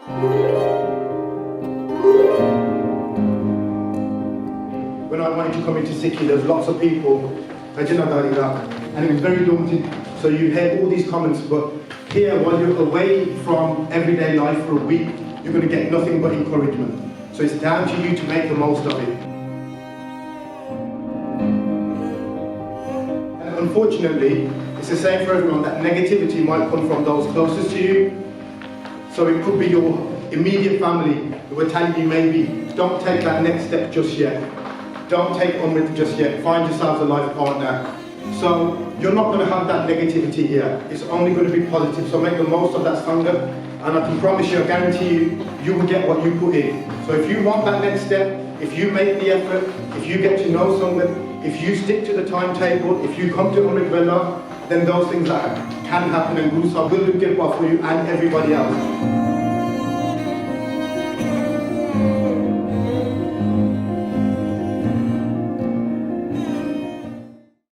When I wanted to come into Sikhi, there's lots of people, and it was very daunting. So you hear all these comments, but here, while you're away from everyday life for a week, you're going to get nothing but encouragement. So it's down to you to make the most of it. And unfortunately, it's the same for everyone, that negativity might come from those closest to you. So it could be your immediate family who are telling you maybe, don't take that next step just yet. Don't take Umrah just yet. Find yourselves a life partner. So you're not going to have that negativity here. It's only going to be positive. So make the most of that sangha. And I can promise you, I guarantee you, you will get what you put in. So if you want that next step, if you make the effort, if you get to know someone, if you stick to the timetable, if you come to Umrah Billah, then those things can happen, and Guru Sahib will do Kirpa for you and everybody else.